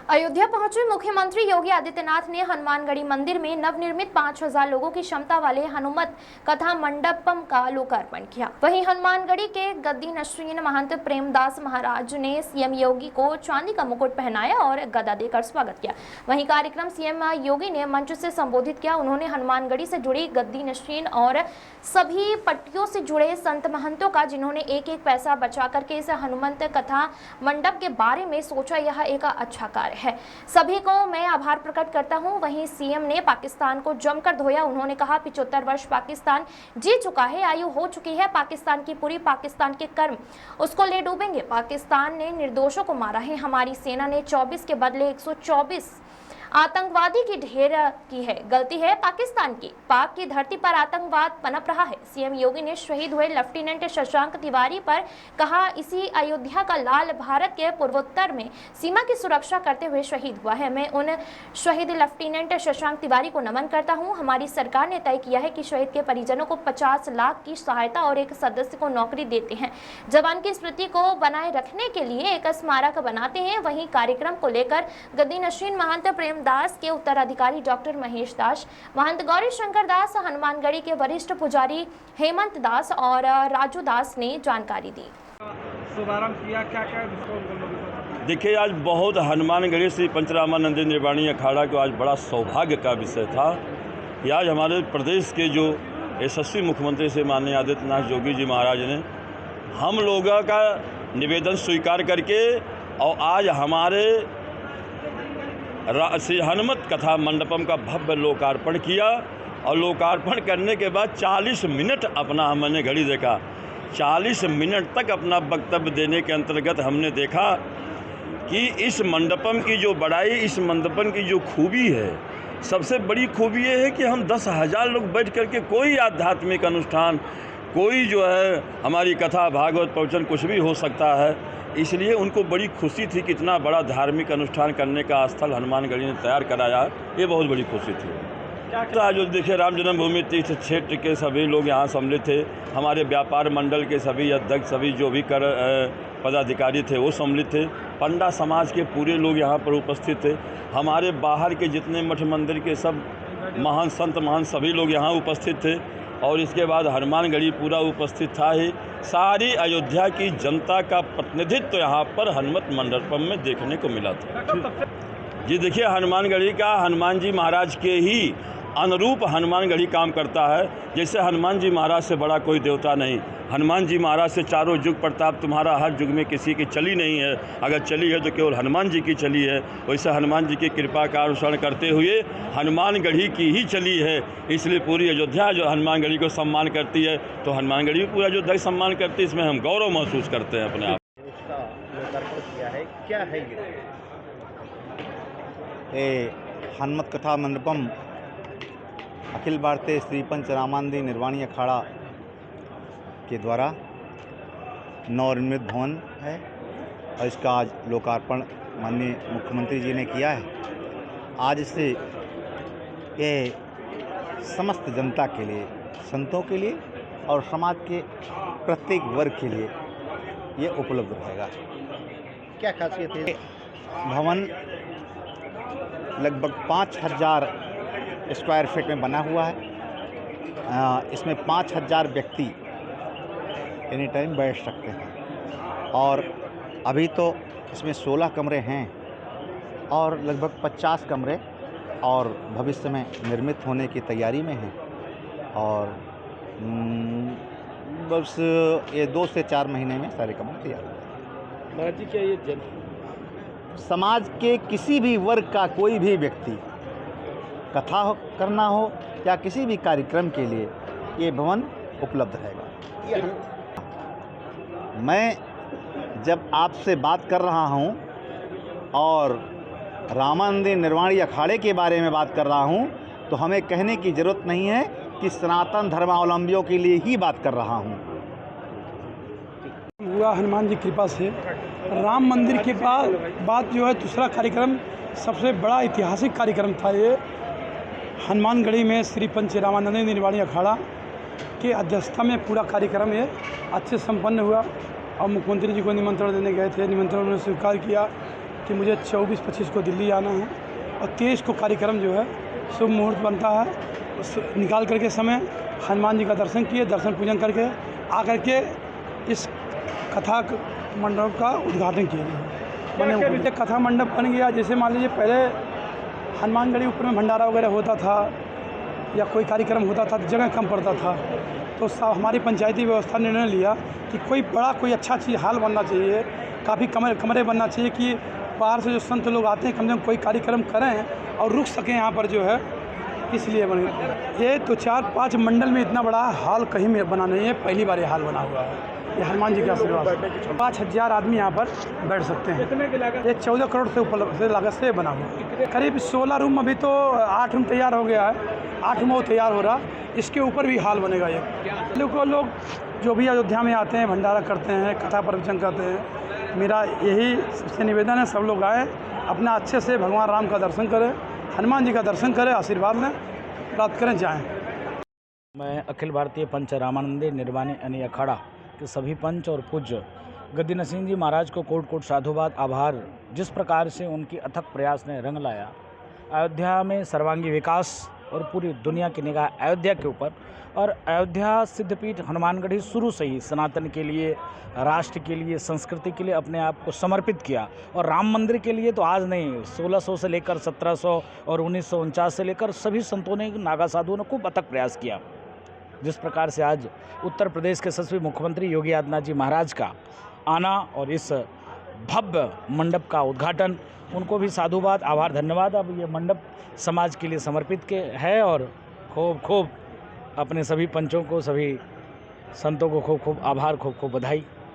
अयोध्या पहुंचे मुख्यमंत्री योगी आदित्यनाथ ने हनुमानगढ़ी मंदिर में नवनिर्मित 5000 लोगों की क्षमता वाले हनुमत कथा मंडपम का लोकार्पण किया। वहीं हनुमानगढ़ी के गद्दी नस्रीन महंत प्रेमदास महाराज ने सीएम योगी को चांदी का मुकुट पहनाया और गदा देकर स्वागत किया। वहीं कार्यक्रम सीएम योगी ने मंच से संबोधित किया। उन्होंने हनुमानगढ़ी से जुड़ी गद्दी नस्रीन और सभी पट्टियों से जुड़े संत महंतों का, जिन्होंने एक एक पैसा बचा करके इस हनुमंत कथा मंडप के बारे में सोचा, यह एक अच्छा कार्य है। सभी को मैं आभार प्रकट करता हूं। वहीं सीएम ने पाकिस्तान को जमकर धोया। उन्होंने कहा 75 वर्ष पाकिस्तान जी चुका है, आयु हो चुकी है पाकिस्तान की पूरी, पाकिस्तान के कर्म उसको ले डूबेंगे। पाकिस्तान ने निर्दोषों को मारा है, हमारी सेना ने 24 के बदले 124 आतंकवादी की ढेर की है। गलती है पाकिस्तान की, पाक की धरती पर आतंकवाद पनप रहा है। सीएम योगी ने शहीद हुए लेफ्टिनेंट शशांक तिवारी पर कहा, इसी अयोध्या का लाल भारत के पूर्वोत्तर में सीमा की सुरक्षा करते हुए शहीद हुआ है। मैं उन शहीद लेफ्टिनेंट शशांक तिवारी को नमन करता हूं। हमारी सरकार ने तय किया है कि शहीद के परिजनों को 50 लाख की सहायता और एक सदस्य को नौकरी देते हैं। जवान की स्मृति को बनाए रखने के लिए एक स्मारक बनाते हैं। वहीं कार्यक्रम को लेकर गद्दी नस्रीन महंत दास के उत्तराधिकारी डॉक्टर महेश दास, महंत गौरी शंकर दास, हनुमानगढ़ी के वरिष्ठ पुजारी हेमंत दास और राजू दास ने जानकारी दी। शुभारंभ किया, क्या क्या देखिए, आज बहुत हनुमानगढ़ी श्री पंचरामानंद निर्वाणी अखाड़ा को आज बड़ा सौभाग्य का विषय था कि आज हमारे प्रदेश के जो यशस्वी मुख्यमंत्री से माननीय आदित्यनाथ योगी जी महाराज ने हम लोगों का निवेदन स्वीकार करके और आज हमारे श्री हनुमत कथा मंडपम का भव्य लोकार्पण किया। और लोकार्पण करने के बाद 40 मिनट अपना हमने घड़ी देखा, 40 मिनट तक अपना वक्तव्य देने के अंतर्गत हमने देखा कि इस मंडपम की जो बड़ाई, इस मंडपम की जो खूबी है, सबसे बड़ी खूबी ये है कि हम 10,000 लोग बैठ करके कोई आध्यात्मिक अनुष्ठान, कोई जो है हमारी कथा भागवत प्रवचन कुछ भी हो सकता है। इसलिए उनको बड़ी खुशी थी कि इतना बड़ा धार्मिक अनुष्ठान करने का स्थल हनुमानगढ़ी ने तैयार कराया, ये बहुत बड़ी खुशी थी। क्या जो देखिए, राम जन्मभूमि तीर्थ क्षेत्र के सभी लोग यहाँ सम्मिलित थे, हमारे व्यापार मंडल के सभी अध्यक्ष, सभी जो भी कर पदाधिकारी थे वो सम्मिलित थे, पंडा समाज के पूरे लोग यहाँ पर उपस्थित थे, हमारे बाहर के जितने मठ मंदिर के सब महान संत महान सभी लोग यहाँ उपस्थित थे। और इसके बाद हनुमानगढ़ी पूरा उपस्थित था ही। सारी अयोध्या की जनता का प्रतिनिधित्व यहाँ पर हनुमत मंडपम में देखने को मिला था। जी देखिए, हनुमानगढ़ी का हनुमान जी महाराज के ही अनुरूप हनुमानगढ़ी काम करता है। जैसे हनुमान जी महाराज से बड़ा कोई देवता नहीं, हनुमान जी महाराज से चारों युग प्रताप तुम्हारा हर युग में किसी की चली नहीं है, अगर चली है तो केवल हनुमान जी की चली है। वैसे हनुमान जी की कृपा का अनुसरण करते हुए हनुमानगढ़ी की ही चली है। इसलिए पूरी अयोध्या जो हनुमानगढ़ी को सम्मान करती है, तो हनुमानगढ़ी भी पूरा अयोध्या सम्मान करती है। इसमें हम गौरव महसूस करते हैं अपने आप। किया है, क्या है ये हनुमत कथा मंडपम अखिल भारतीय श्री पंचरामानंद निर्वाणी अखाड़ा के द्वारा नवनिर्मित भवन है और इसका आज लोकार्पण माननीय मुख्यमंत्री जी ने किया है। आज से ये समस्त जनता के लिए, संतों के लिए और समाज के प्रत्येक वर्ग के लिए ये उपलब्ध रहेगा। क्या खासियत है? भवन लगभग 5000 स्क्वायर फीट में बना हुआ है। इसमें 5000 व्यक्ति एनी टाइम बैठ सकते हैं और अभी तो इसमें 16 कमरे हैं और लगभग 50 कमरे और भविष्य में निर्मित होने की तैयारी में हैं। और बस ये 2 से 4 महीने में सारे कमरे तैयार हो जाएंगे। महाराज जी, क्या ये समाज के किसी भी वर्ग का कोई भी व्यक्ति कथा करना हो या किसी भी कार्यक्रम के लिए ये भवन उपलब्ध रहेगा। मैं जब आपसे बात कर रहा हूँ और रामानंद निर्वाणी अखाड़े के बारे में बात कर रहा हूँ, तो हमें कहने की ज़रूरत नहीं है कि सनातन धर्मावलंबियों के लिए ही बात कर रहा हूँ। हुआ हनुमान जी कृपा से राम मंदिर के बाद जो है दूसरा कार्यक्रम सबसे बड़ा ऐतिहासिक कार्यक्रम था। ये हनुमानगढ़ी में श्री पंचरामानंद निर्वाणी अखाड़ा के अध्यक्षता में पूरा कार्यक्रम ये अच्छे संपन्न हुआ और मुख्यमंत्री जी को निमंत्रण देने गए थे। निमंत्रण उन्होंने स्वीकार किया कि मुझे 24-25 को दिल्ली आना है और 23 को कार्यक्रम जो है शुभ मुहूर्त बनता है। उस निकाल करके समय हनुमान जी का दर्शन किए, दर्शन पूजन करके आकर के इस कथा मंडप का उद्घाटन किया गया। मैंने कथा मंडप बन गया। जैसे मान लीजिए पहले हनुमानगढ़ी ऊपर में भंडारा वगैरह होता था या कोई कार्यक्रम होता था तो जगह कम पड़ता था, तो हमारी पंचायती व्यवस्था ने निर्णय लिया कि कोई अच्छा चीज़ हाल बनना चाहिए, काफ़ी कमरे बनना चाहिए कि बाहर से जो संत लोग आते हैं कम से कम कोई कार्यक्रम करें और रुक सकें यहाँ पर जो है, इसलिए बने। ये तो 4-5 मंडल में इतना बड़ा हाल कहीं में बना नहीं है, पहली बार ये हाल बना हुआ है। ये हनुमान जी के आशीर्वाद से 5000 आदमी यहाँ पर बैठ सकते हैं। ये 14 करोड़ से ऊपर से लागत से बना हुआ। करीब 16 रूम, अभी तो 8 रूम तैयार हो गया है, 8 रूम तैयार हो रहा, इसके ऊपर भी हाल बनेगा। ये लोग जो भी अयोध्या में आते हैं, भंडारा करते हैं, कथा प्रवचन करते हैं, मेरा यही सबसे निवेदन है, सब लोग आए, अपना अच्छे से भगवान राम का दर्शन करें, हनुमान जी का दर्शन करें, आशीर्वाद लें, प्राप्त करें, जाएँ। मैं अखिल भारतीय पंच रामानंदी निर्वाणी यानी अखाड़ा के सभी पंच और पूज्य गद्दी नरसिंह जी महाराज को कोट कोट साधुवाद, आभार। जिस प्रकार से उनकी अथक प्रयास ने रंग लाया, अयोध्या में सर्वांगी विकास और पूरी दुनिया की निगाह अयोध्या के ऊपर, और अयोध्या सिद्धपीठ हनुमानगढ़ी शुरू से ही सनातन के लिए, राष्ट्र के लिए, संस्कृति के लिए अपने आप को समर्पित किया। और राम मंदिर के लिए तो आज नहीं, 1600 से लेकर 1700 और 1949 से लेकर सभी संतों ने, नागा साधुओं ने खूब अथक प्रयास किया। जिस प्रकार से आज उत्तर प्रदेश के यशस्वी मुख्यमंत्री योगी आदित्यनाथ जी महाराज का आना और इस भव्य मंडप का उद्घाटन, उनको भी साधुवाद, आभार, धन्यवाद। अब ये मंडप समाज के लिए समर्पित है और खूब अपने सभी पंचों को, सभी संतों को खूब आभार, खूब बधाई।